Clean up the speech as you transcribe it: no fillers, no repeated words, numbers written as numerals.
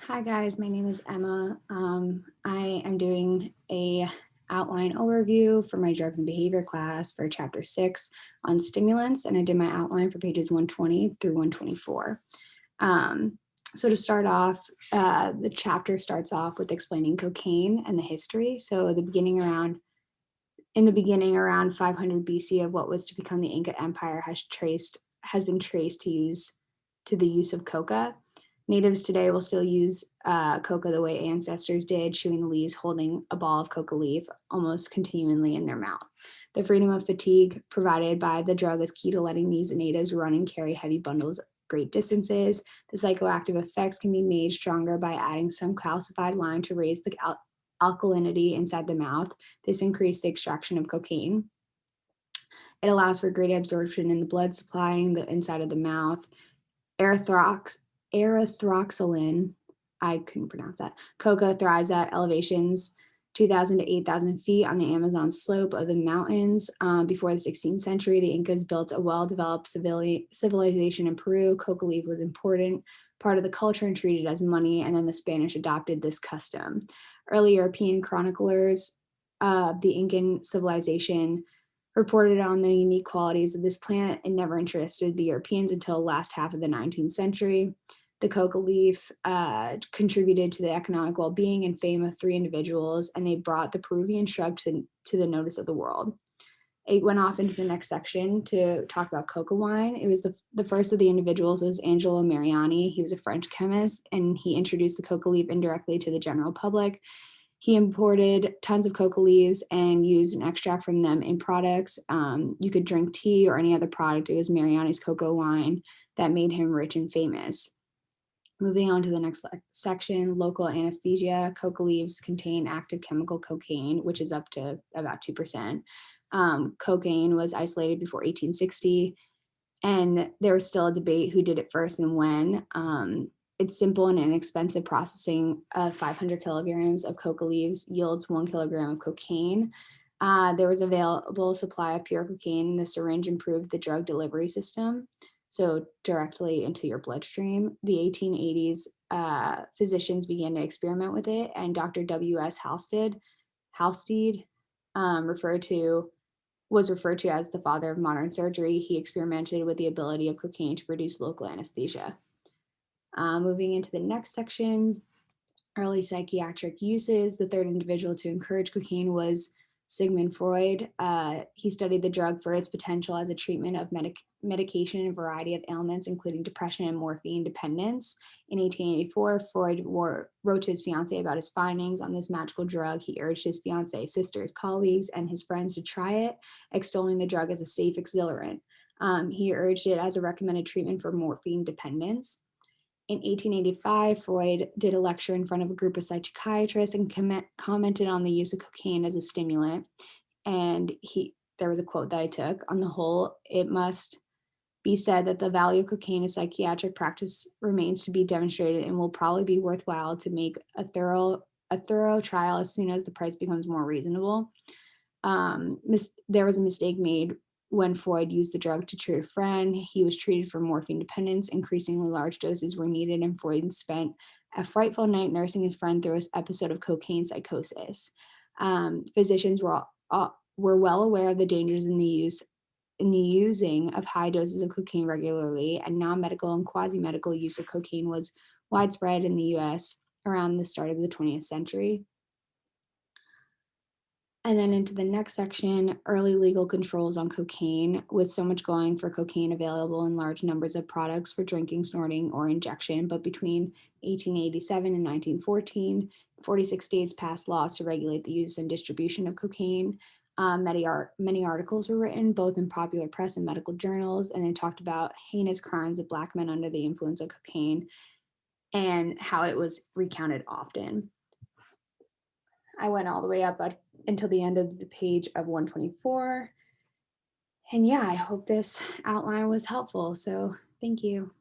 Hi guys, my name is Emma. I am doing a outline overview for my drugs and behavior class for chapter 6 on stimulants, and I did my outline for pages 120 through 124. So to start off, the chapter starts off with explaining cocaine and the history. So in the beginning around 500 BC of what was to become the Inca Empire has been traced to the use of coca. Natives today will still use coca the way ancestors did, chewing the leaves, holding a ball of coca leaf almost continually in their mouth. The freedom of fatigue provided by the drug is key to letting these natives run and carry heavy bundles great distances. The psychoactive effects can be made stronger by adding some calcified lime to raise the alkalinity inside the mouth. This increased the extraction of cocaine. It allows for greater absorption in the blood supplying the inside of the mouth. Erythroxylin, I couldn't pronounce that. Coca thrives at elevations 2,000 to 8,000 feet on the Amazon slope of the mountains. Before the 16th century, the Incas built a well-developed civilization in Peru. Coca leaf was important part of the culture and treated as money, and then the Spanish adopted this custom. Early European chroniclers of the Incan civilization reported on the unique qualities of this plant and never interested the Europeans until the last half of the 19th century. The coca leaf contributed to the economic well-being and fame of three individuals, and they brought the Peruvian shrub to the notice of the world. It went off into the next section to talk about coca wine. It was the first of the individuals was Angelo Mariani. He was a French chemist, and he introduced the coca leaf indirectly to the general public. He imported tons of coca leaves and used an extract from them in products. You could drink tea or any other product. It was Mariani's cocoa wine that made him rich and famous. Moving on to the next section, local anesthesia. Coca leaves contain active chemical cocaine, which is up to about 2%. Cocaine was isolated before 1860, and there was still a debate who did it first and when. It's simple and inexpensive processing of 500 kilograms of coca leaves yields 1 kilogram of cocaine. There was available supply of pure cocaine. The syringe improved the drug delivery system, so directly into your bloodstream. The 1880s, physicians began to experiment with it, and Dr. W.S. Halstead referred to was referred to as the father of modern surgery. He experimented with the ability of cocaine to produce local anesthesia. Moving into the next section, early psychiatric uses. The third individual to encourage cocaine was Sigmund Freud. He studied the drug for its potential as a treatment of medication in a variety of ailments, including depression and morphine dependence. In 1884, Freud wrote to his fiancée about his findings on this magical drug. He urged his fiancée, sisters, colleagues, and his friends to try it, extolling the drug as a safe exhilarant. He urged it as a recommended treatment for morphine dependence. In 1885, Freud did a lecture in front of a group of psychiatrists and commented on the use of cocaine as a stimulant. And there was a quote that I took: "On the whole, it must be said that the value of cocaine as psychiatric practice remains to be demonstrated and will probably be worthwhile to make a thorough trial as soon as the price becomes more reasonable." There was a mistake made when Freud used the drug to treat a friend. He was treated for morphine dependence. Increasingly large doses were needed, and Freud spent a frightful night nursing his friend through an episode of cocaine psychosis. Physicians were well aware of the dangers in the using of high doses of cocaine regularly, and non-medical and quasi-medical use of cocaine was widespread in the U.S. around the start of the 20th century. And then into the next section, early legal controls on cocaine. With so much going for cocaine available in large numbers of products for drinking, snorting, or injection, but between 1887 and 1914, 46 states passed laws to regulate the use and distribution of cocaine. Many articles were written, both in popular press and medical journals, and they talked about heinous crimes of Black men under the influence of cocaine and how it was recounted often. I went all the way up until the end of the page of 124. And yeah, I hope this outline was helpful. So thank you.